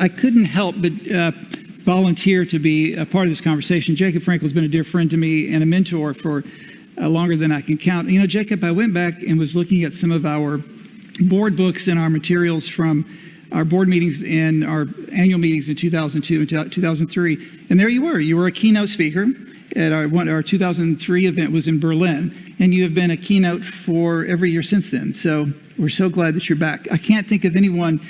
I couldn't help but volunteer to be a part of this conversation. Jacob Frenkel has been a dear friend to me and a mentor for longer than I can count. You know, Jacob, I went back and was looking at some of our board books and our materials from our board meetings and our annual meetings in 2002 and 2003. And there you were. You were a keynote speaker at our 2003 event was in Berlin. And you have been a keynote for every year since then. So we're so glad that you're back. I can't think of anyone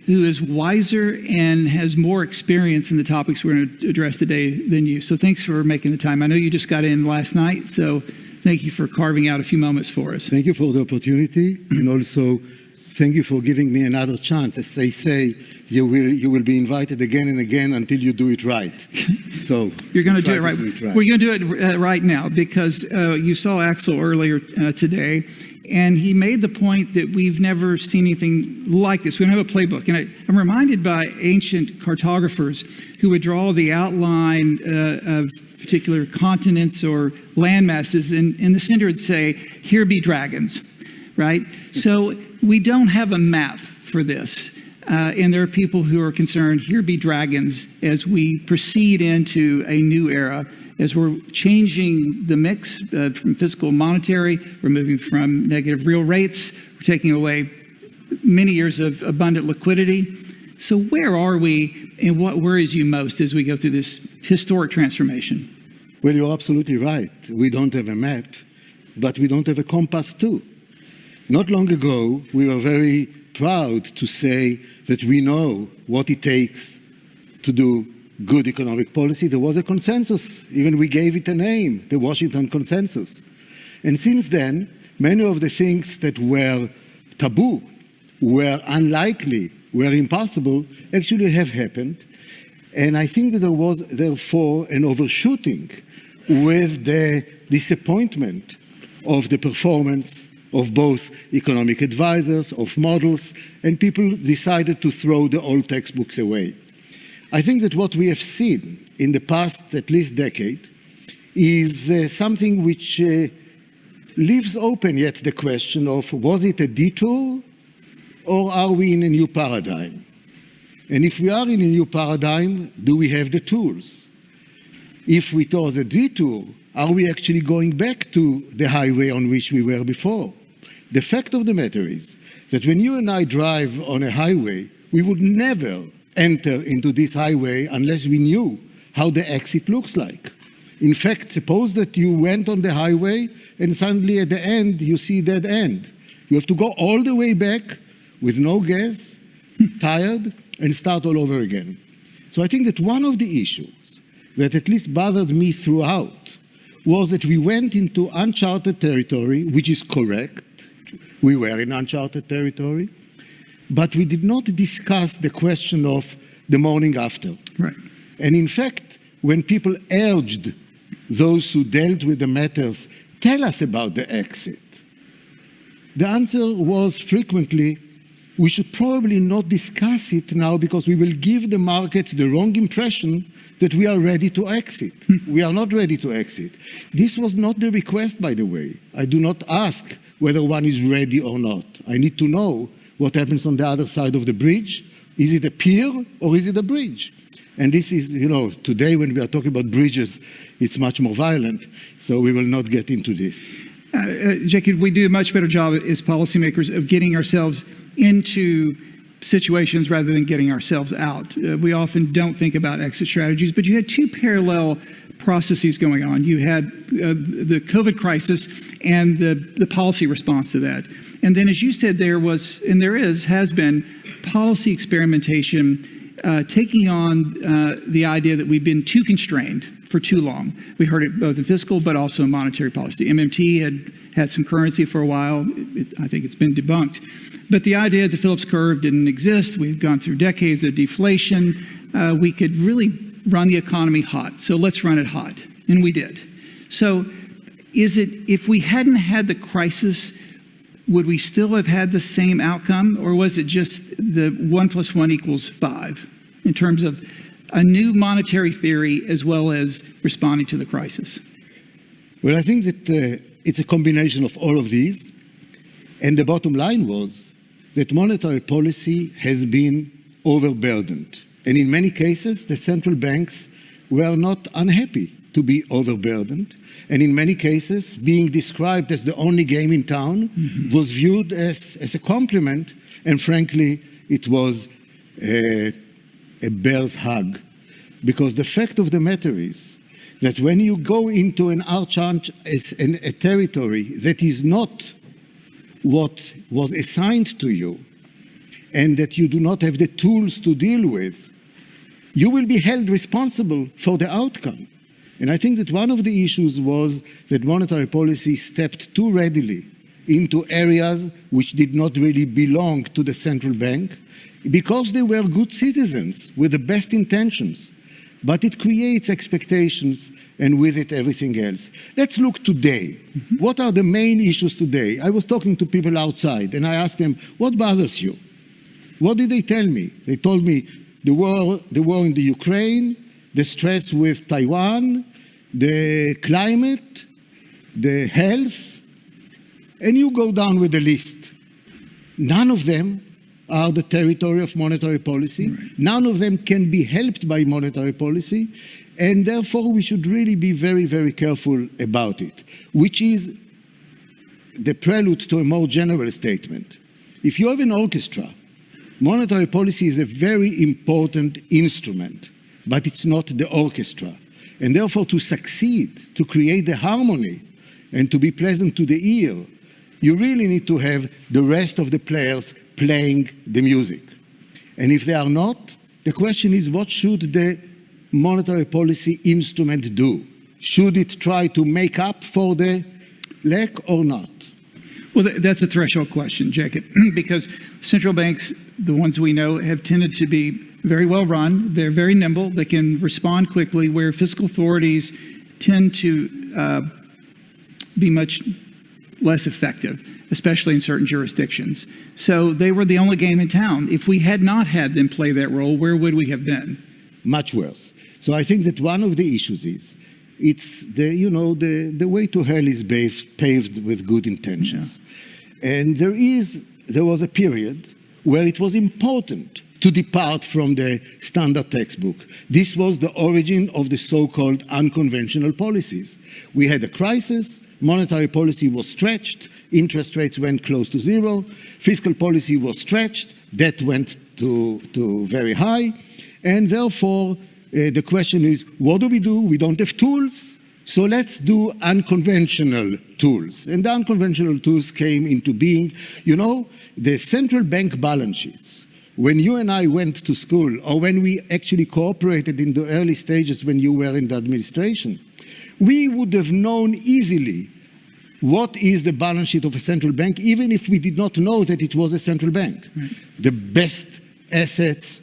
who is wiser and has more experience in the topics we're going to address today than you. So thanks for making the time. I know you just got in last night, so thank you for carving out a few moments for us. Thank you for the opportunity, and also thank you for giving me another chance. As they say, you will be invited again and again until you do it right. So you're going to do it right. We're going to do it right now because you saw Axel earlier today, and he made the point that we've never seen anything like this. We don't have a playbook. And I'm reminded by ancient cartographers who would draw the outline of particular continents or land masses, and in the center would say, "Here be dragons," right? So we don't have a map for this. And there are people who are concerned, here be dragons, as we proceed into a new era, as we're changing the mix from fiscal monetary, we're moving from negative real rates, we're taking away many years of abundant liquidity. So where are we, and what worries you most as we go through this historic transformation? Well, you're absolutely right. We don't have a map, but we don't have a compass too. Not long ago, we were very proud to say that we know what it takes to do good economic policy. There was a consensus. Even we gave it a name, the Washington Consensus. And since then, many of the things that were taboo, were unlikely, were impossible, actually have happened. And I think that there was, therefore, an overshooting with the disappointment of the performance of both economic advisors, of models, and people decided to throw the old textbooks away. I think that what we have seen in the past, at least decade, is something which leaves open yet the question of, was it a detour, or are we in a new paradigm? And if we are in a new paradigm, do we have the tools? If it was a detour, are we actually going back to the highway on which we were before? The fact of the matter is that when you and I drive on a highway, we would never enter into this highway unless we knew how the exit looks like. In fact, suppose that you went on the highway and suddenly at the end you see dead end. You have to go all the way back with no gas, tired, and start all over again. So I think that one of the issues that at least bothered me throughout was that we went into uncharted territory, which is correct. We were in uncharted territory, but we did not discuss the question of the morning after. Right. And in fact, when people urged those who dealt with the matters, tell us about the exit, the answer was frequently, we should probably not discuss it now because we will give the markets the wrong impression that we are ready to exit. We are not ready to exit. This was not the request, by the way. I do not ask whether one is ready or not. I need to know what happens on the other side of the bridge. Is it a pier or is it a bridge? And this is, you know, today when we are talking about bridges, it's much more violent. So we will not get into this. Jacob, we do a much better job as policymakers of getting ourselves into situations rather than getting ourselves out. We often don't think about exit strategies, but you had two parallel processes going on. You had the COVID crisis and the policy response to that. And then, as you said, there was, and there is, has been policy experimentation taking on the idea that we've been too constrained for too long. We heard it both in fiscal but also in monetary policy. MMT had some currency for a while. I think it's been debunked. But the idea that the Phillips curve didn't exist, we've gone through decades of deflation, we could really run the economy hot. So let's run it hot. And we did. So is it, if we hadn't had the crisis, would we still have had the same outcome? Or was it just the 1 + 1 = 5 in terms of a new monetary theory as well as responding to the crisis? Well, I think that it's a combination of all of these. And the bottom line was that monetary policy has been overburdened. And in many cases, the central banks were not unhappy to be overburdened. And in many cases, being described as the only game in town was viewed as a compliment. And frankly, it was a bear's hug. Because the fact of the matter is that when you go into a territory that is not what was assigned to you, and that you do not have the tools to deal with, you will be held responsible for the outcome. And I think that one of the issues was that monetary policy stepped too readily into areas which did not really belong to the central bank because they were good citizens with the best intentions. But it creates expectations and with it everything else. Let's look today. What are the main issues today? I was talking to people outside and I asked them, what bothers you? What did they tell me? They told me the war in the Ukraine, the stress with Taiwan, the climate, the health, and you go down with the list. None of them are the territory of monetary policy. Right. None of them can be helped by monetary policy, and therefore we should really be very, very careful about it, which is the prelude to a more general statement. If you have an orchestra, monetary policy is a very important instrument, but it's not the orchestra. And therefore, to succeed, to create the harmony, and to be pleasant to the ear, you really need to have the rest of the players playing the music. And if they are not, the question is, what should the monetary policy instrument do? Should it try to make up for the lack or not? Well, that's a threshold question, Jacob, because central banks, the ones we know, have tended to be very well run. They're very nimble. They can respond quickly, where fiscal authorities tend to be much less effective, especially in certain jurisdictions. So they were the only game in town. If we had not had them play that role, where would we have been? Much worse. So I think that one of the issues is, it's the way to hell is paved with good intentions. Yeah. And there was a period where it was important to depart from the standard textbook. This was the origin of the so-called unconventional policies. We had a crisis, monetary policy was stretched, interest rates went close to zero, fiscal policy was stretched, debt went to very high, and therefore the question is, what do? We don't have tools, so let's do unconventional tools. And the unconventional tools came into being. You know, the central bank balance sheets, when you and I went to school, or when we actually cooperated in the early stages when you were in the administration, we would have known easily what is the balance sheet of a central bank, even if we did not know that it was a central bank. Right. The best assets,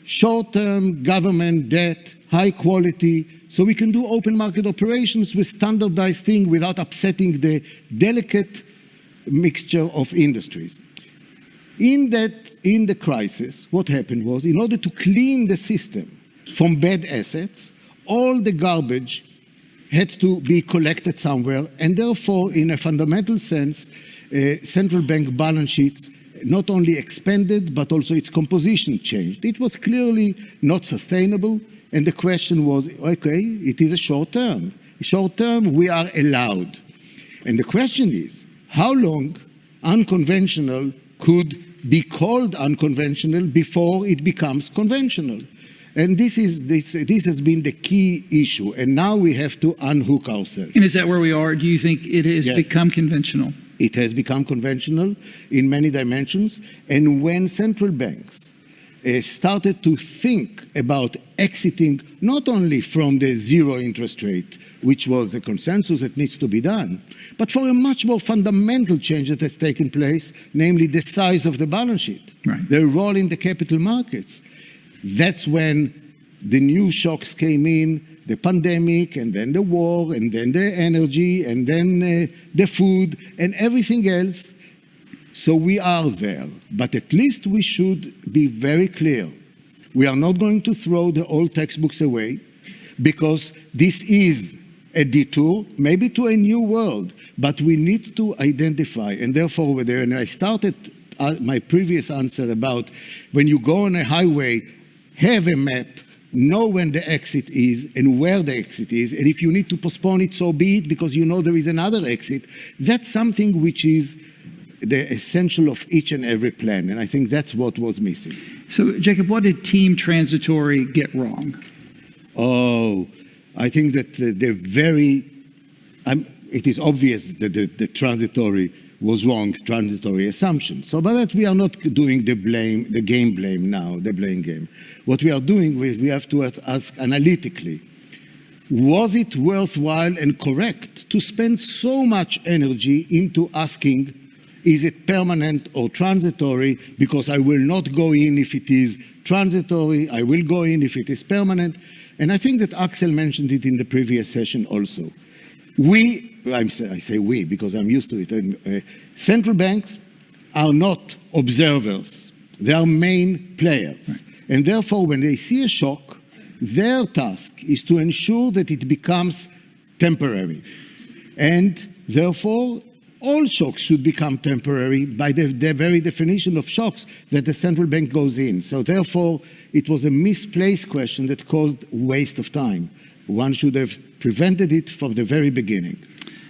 short-term government debt, high quality, so we can do open market operations with standardized things without upsetting the delicate mixture of industries. In the crisis, what happened was, in order to clean the system from bad assets, all the garbage had to be collected somewhere, and therefore, in a fundamental sense, central bank balance sheets not only expanded, but also its composition changed. It was clearly not sustainable, and the question was, okay, it is a short term. Short term, we are allowed. And the question is, how long unconventional could be called unconventional before it becomes conventional? And this has been the key issue, and now we have to unhook ourselves. And is that where we are? Do you think it has become conventional? It has become conventional in many dimensions, and when central banks started to think about exiting not only from the zero interest rate, which was a consensus that needs to be done, but for a much more fundamental change that has taken place, namely the size of the balance sheet, right, their role in the capital markets. That's when the new shocks came in, the pandemic, and then the war, and then the energy, and then the food, and everything else. So we are there. But at least we should be very clear. We are not going to throw the old textbooks away, because this is a detour, maybe to a new world, but we need to identify. And therefore, when I started my previous answer about when you go on a highway, have a map, know when the exit is and where the exit is, and if you need to postpone it, so be it, because you know there is another exit. That's something which is the essential of each and every plan, and I think that's what was missing. So, Jacob, what did Team Transitory get wrong? Oh, I think that it is obvious that the transitory was wrong, transitory assumption. So by that we are not doing the blame game. What we are doing, we have to ask analytically, was it worthwhile and correct to spend so much energy into asking, is it permanent or transitory? Because I will not go in if it is transitory, I will go in if it is permanent. And I think that Axel mentioned it in the previous session also. I say we because I'm used to it. Central banks are not observers. They are main players. Right. And therefore, when they see a shock, their task is to ensure that it becomes temporary. And therefore, all shocks should become temporary by the very definition of shocks that the central bank goes in. So therefore, it was a misplaced question that caused waste of time. One should have prevented it from the very beginning.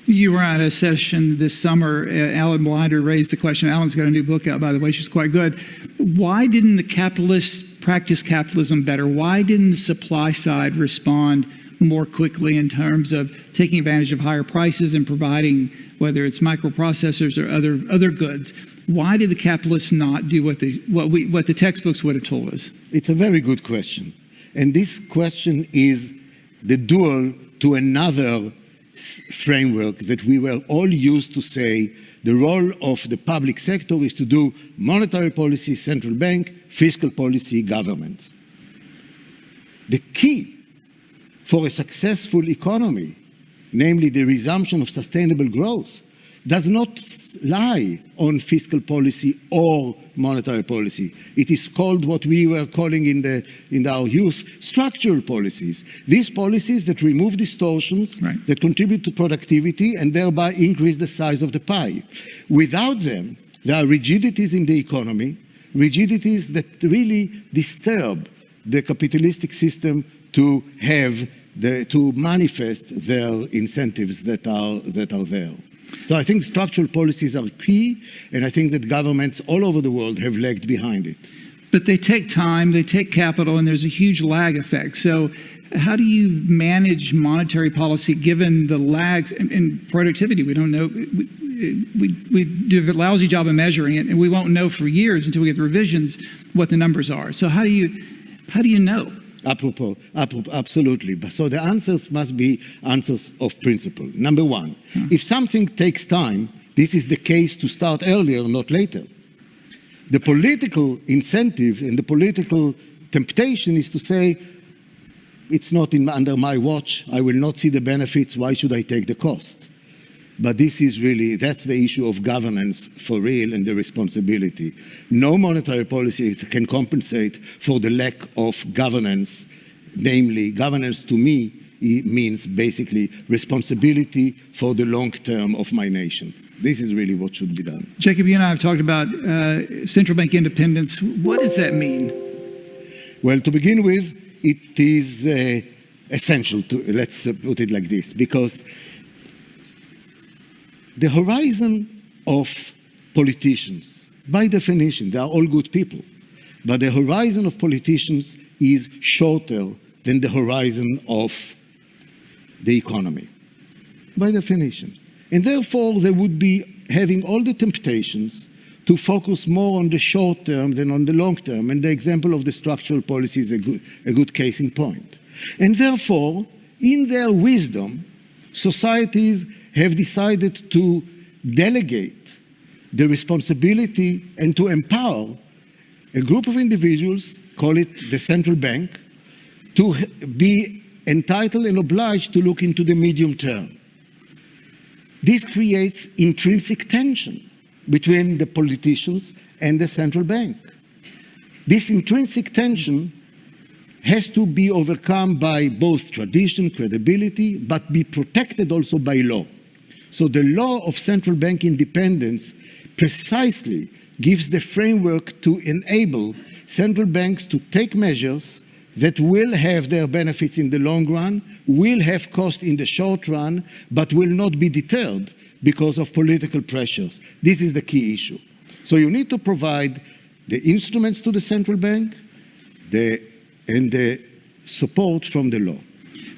You were at a session this summer. Alan Blinder raised the question. Alan's got a new book out, by the way. She's quite good. Why didn't the capitalists practice capitalism better? Why didn't the supply side respond more quickly in terms of taking advantage of higher prices and providing, whether it's microprocessors or other goods? Why did the capitalists not do what the textbooks would have told us? It's a very good question. And this question is the dual to another framework that we were all used to say the role of the public sector is to do monetary policy, central bank, fiscal policy, government. The key for a successful economy, namely the resumption of sustainable growth, does not lie on fiscal policy or monetary policy. It is called what we were calling in our youth structural policies. These policies that remove distortions, right, that contribute to productivity and thereby increase the size of the pie. Without them, there are rigidities in the economy, rigidities that really disturb the capitalistic system to manifest their incentives that are there. So I think structural policies are key, and I think that governments all over the world have lagged behind it. But they take time, they take capital, and there's a huge lag effect. So how do you manage monetary policy given the lags in productivity? We don't know. We do a lousy job of measuring it, and we won't know for years until we get the revisions what the numbers are. So how do you know? Absolutely. So the answers must be answers of principle. Number one, if something takes time, this is the case to start earlier, not later. The political incentive and the political temptation is to say, it's not under my watch, I will not see the benefits, why should I take the cost? But this is really, that's the issue of governance for real and the responsibility. No monetary policy can compensate for the lack of governance. Namely, governance to me means basically responsibility for the long term of my nation. This is really what should be done. Jacob, you and I have talked about central bank independence. What does that mean? Well, to begin with, it is essential to, let's put it like this, because the horizon of politicians, by definition, they are all good people, but the horizon of politicians is shorter than the horizon of the economy, by definition. And therefore, they would be having all the temptations to focus more on the short term than on the long term. And the example of the structural policy is a good case in point. And therefore, in their wisdom, societies have decided to delegate the responsibility and to empower a group of individuals, call it the central bank, to be entitled and obliged to look into the medium term. This creates intrinsic tension between the politicians and the central bank. This intrinsic tension has to be overcome by both tradition, credibility, but be protected also by law. So the law of central bank independence precisely gives the framework to enable central banks to take measures that will have their benefits in the long run, will have cost in the short run, but will not be deterred because of political pressures. This is the key issue. So you need to provide the instruments to the central bank and the support from the law.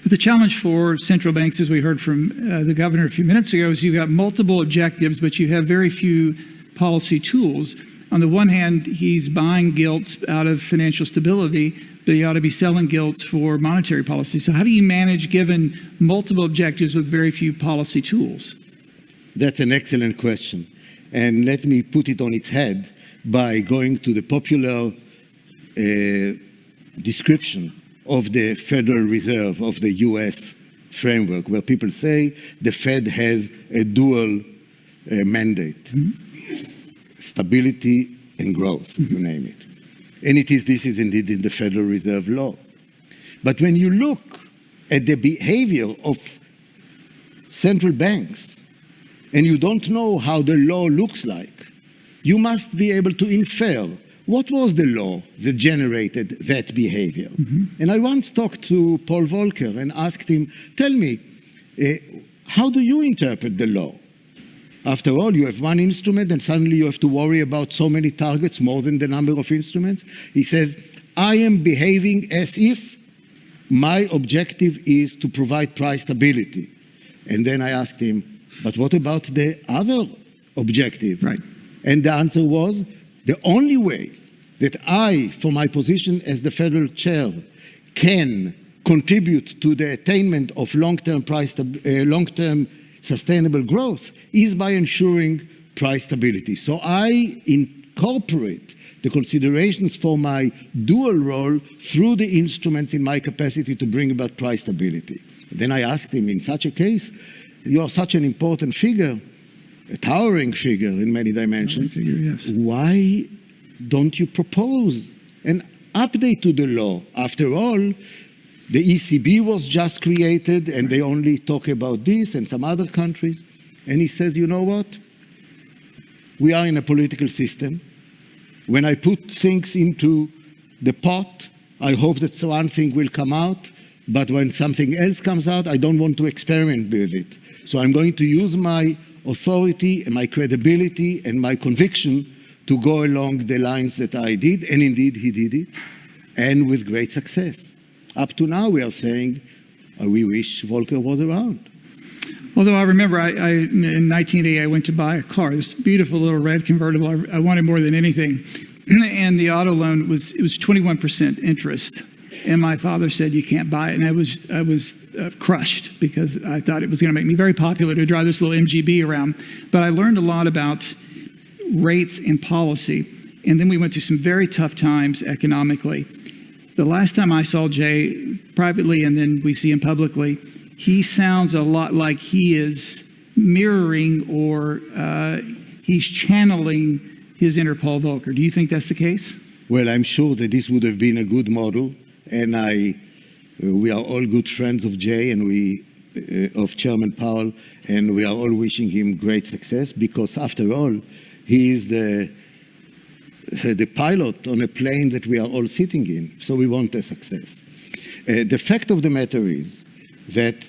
But the challenge for central banks, as we heard from the governor a few minutes ago, is you've got multiple objectives, but you have very few policy tools. On the one hand, he's buying gilts out of financial stability, but he ought to be selling gilts for monetary policy. So how do you manage given multiple objectives with very few policy tools? That's an excellent question. And let me put it on its head by going to the popular description of the Federal Reserve of the US framework, where people say the Fed has a dual mandate, stability and growth, you name it. And this is indeed in the Federal Reserve law. But when you look at the behavior of central banks, and you don't know how the law looks like, you must be able to infer what was the law that generated that behavior. And I once talked to Paul Volcker and asked him, tell me, how do you interpret the law? After all, you have one instrument and suddenly you have to worry about so many targets, more than the number of instruments. He says, I am behaving as if my objective is to provide price stability. And then I asked him, but what about the other objective? Right. And the answer was, the only way that I, from my position as the federal chair, can contribute to the attainment of long-term sustainable growth is by ensuring price stability. So I incorporate the considerations for my dual role through the instruments in my capacity to bring about price stability. Then I asked him, in such a case, you are such an important figure, a towering figure in many dimensions. Yes. Why don't you propose an update to the law? After all, the ECB was just created and they only talk about this and some other countries. And he says, you know what? We are in a political system. When I put things into the pot, I hope that one thing will come out. But when something else comes out, I don't want to experiment with it. So I'm going to use my authority and my credibility and my conviction to go along the lines that I did, and indeed he did it, and with great success. Up to now we are saying, we wish Volcker was around. Although I remember in 1980 I went to buy a car, this beautiful little red convertible. I wanted more than anything. And the auto loan was 21% interest. And my father said, you can't buy it. And I was crushed because I thought it was going to make me very popular to drive this little MGB around. But I learned a lot about rates and policy. And then we went through some very tough times economically. The last time I saw Jay privately and then we see him publicly, he sounds a lot like he is mirroring or he's channeling his inner Paul Volcker. Do you think that's the case? Well, I'm sure that this would have been a good model. And we are all good friends of Jay and of Chairman Powell, and we are all wishing him great success because, after all, he is the pilot on a plane that we are all sitting in. So we want a success. The fact of the matter is that,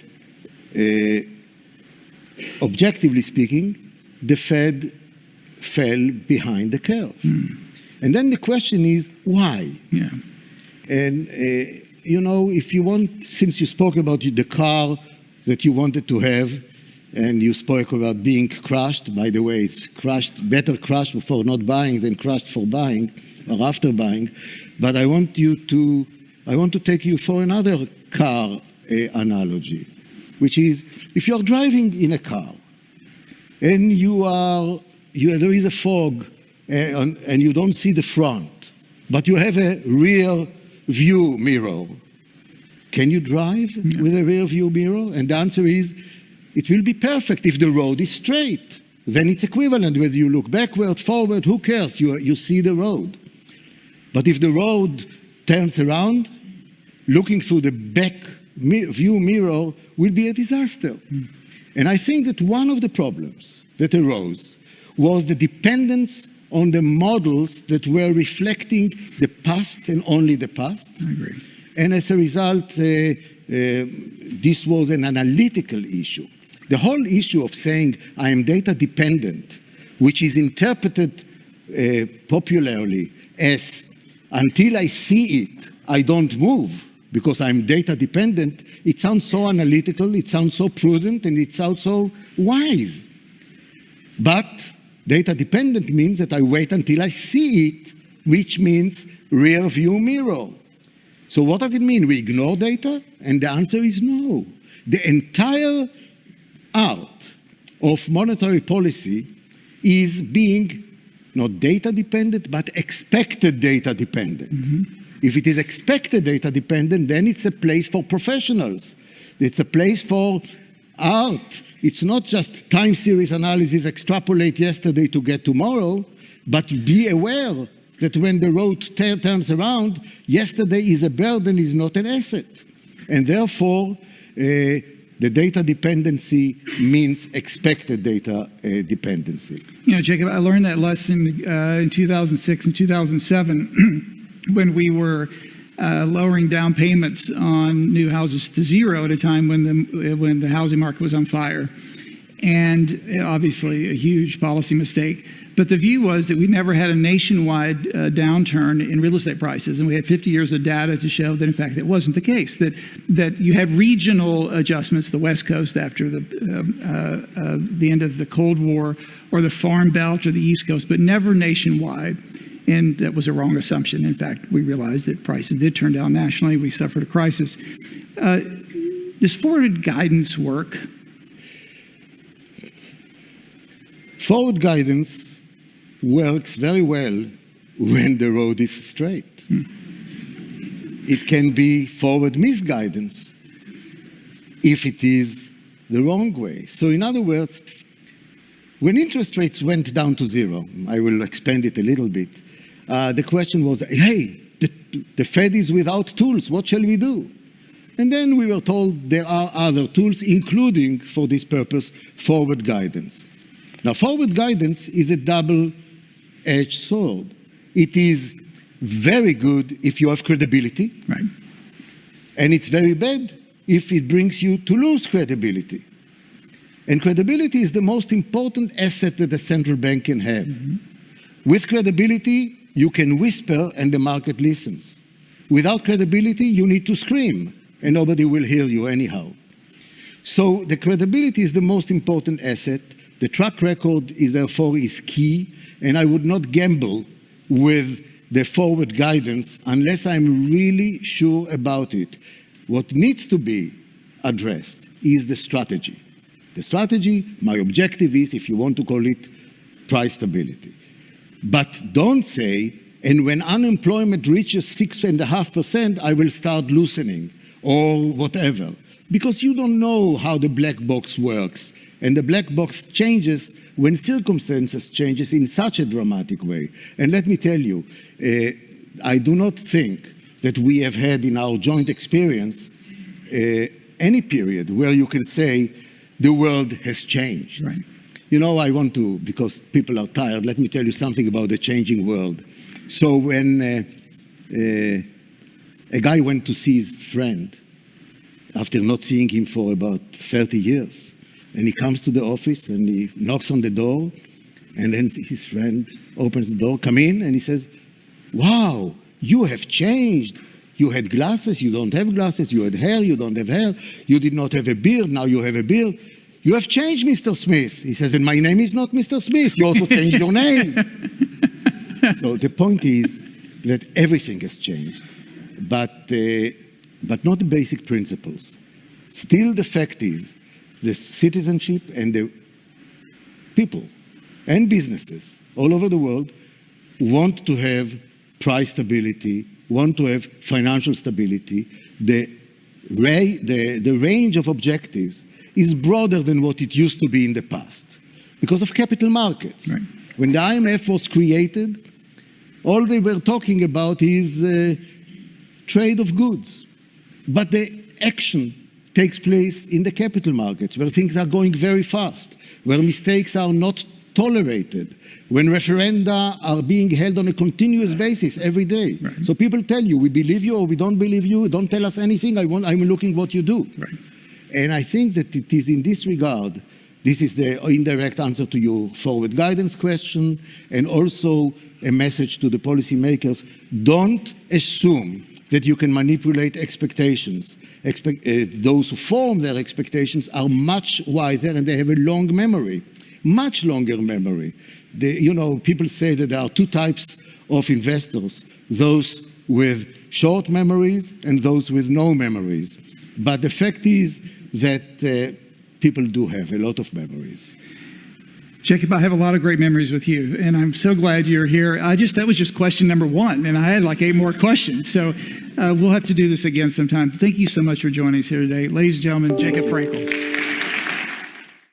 objectively speaking, the Fed fell behind the curve. And then the question is, why? Yeah. And, you know, if you want, since you spoke about the car that you wanted to have, and you spoke about being crushed, by the way, it's crushed, better crushed before not buying than crushed for buying or after buying. But I want to take you for another car analogy, which is if you're driving in a car and there is a fog and you don't see the front, but you have a rear view mirror. Can you drive with a rear view mirror? And the answer is, it will be perfect if the road is straight. Then it's equivalent whether you look backward, forward, who cares? You see the road. But if the road turns around, looking through the back view mirror will be a disaster. And I think that one of the problems that arose was the dependence on the models that were reflecting the past and only the past. I agree. And as a result, this was an analytical issue. The whole issue of saying I am data dependent, which is interpreted popularly as until I see it, I don't move because I'm data dependent, it sounds so analytical, it sounds so prudent, and it sounds so wise. But data dependent means that I wait until I see it, which means rear view mirror. So what does it mean? We ignore data? And the answer is no. The entire art of monetary policy is being not data dependent, but expected data dependent. Mm-hmm. If it is expected data dependent, then it's a place for professionals. It's a place for art. It's not just time series analysis, extrapolate yesterday to get tomorrow, but be aware that when the road turns around, yesterday is a burden, is not an asset. And therefore, the data dependency means expected data dependency. You know, Jacob, I learned that lesson in 2006 and 2007 when we were lowering down payments on new houses to zero at a time when the housing market was on fire. And obviously a huge policy mistake. But the view was that we never had a nationwide downturn in real estate prices. And we had 50 years of data to show that, in fact, it wasn't the case, that you had regional adjustments, the West Coast after the end of the Cold War, or the Farm Belt or the East Coast, but never nationwide. And that was a wrong assumption. In fact, we realized that prices did turn down nationally. We suffered a crisis. Does forward guidance work? Forward guidance works very well when the road is straight. It can be forward misguidance if it is the wrong way. So in other words, when interest rates went down to zero, I will expand it a little bit, the question was, hey, the Fed is without tools, what shall we do? And then we were told there are other tools, including, for this purpose, forward guidance. Now, forward guidance is a double-edged sword. It is very good if you have credibility, right, and it's very bad if it brings you to lose credibility. And credibility is the most important asset that the central bank can have. Mm-hmm. With credibility, you can whisper and the market listens. Without credibility, you need to scream, and nobody will hear you anyhow. So the credibility is the most important asset. The track record is therefore key, and I would not gamble with the forward guidance unless I'm really sure about it. What needs to be addressed is the strategy. The strategy, my objective is, if you want to call it, price stability. But don't say, and when unemployment reaches 6.5%, I will start loosening, or whatever. Because you don't know how the black box works. And the black box changes when circumstances changes in such a dramatic way. And let me tell you, I do not think that we have had in our joint experience any period where you can say the world has changed. Right. You know, I want to, because people are tired, let me tell you something about the changing world. So when a guy went to see his friend after not seeing him for about 30 years, and he comes to the office and he knocks on the door, and then his friend opens the door, come in, and he says, wow, you have changed. You had glasses, you don't have glasses. You had hair, you don't have hair. You did not have a beard, now you have a beard. You have changed, Mr. Smith. He says, and my name is not Mr. Smith. You also changed your name. So the point is that everything has changed, but not the basic principles. Still the fact is, the citizenship and the people and businesses all over the world want to have price stability, want to have financial stability. The range of objectives is broader than what it used to be in the past because of capital markets. Right. When the IMF was created, all they were talking about is trade of goods. But the action takes place in the capital markets, where things are going very fast, where mistakes are not tolerated, when referenda are being held on a continuous basis every day. Right. So people tell you, we believe you or we don't believe you, don't tell us anything, I'm looking what you do. Right. And I think that it is in this regard, this is the indirect answer to your forward guidance question, and also a message to the policymakers. Don't assume that you can manipulate expectations. Those who form their expectations are much wiser and they have a long memory, much longer memory. People say that there are two types of investors, those with short memories and those with no memories. But the fact is that people do have a lot of memories. Jacob, I have a lot of great memories with you, and I'm so glad you're here. That was just question number 1, and I had like 8 more questions. So we'll have to do this again sometime. Thank you so much for joining us here today. Ladies and gentlemen, Jacob Frenkel.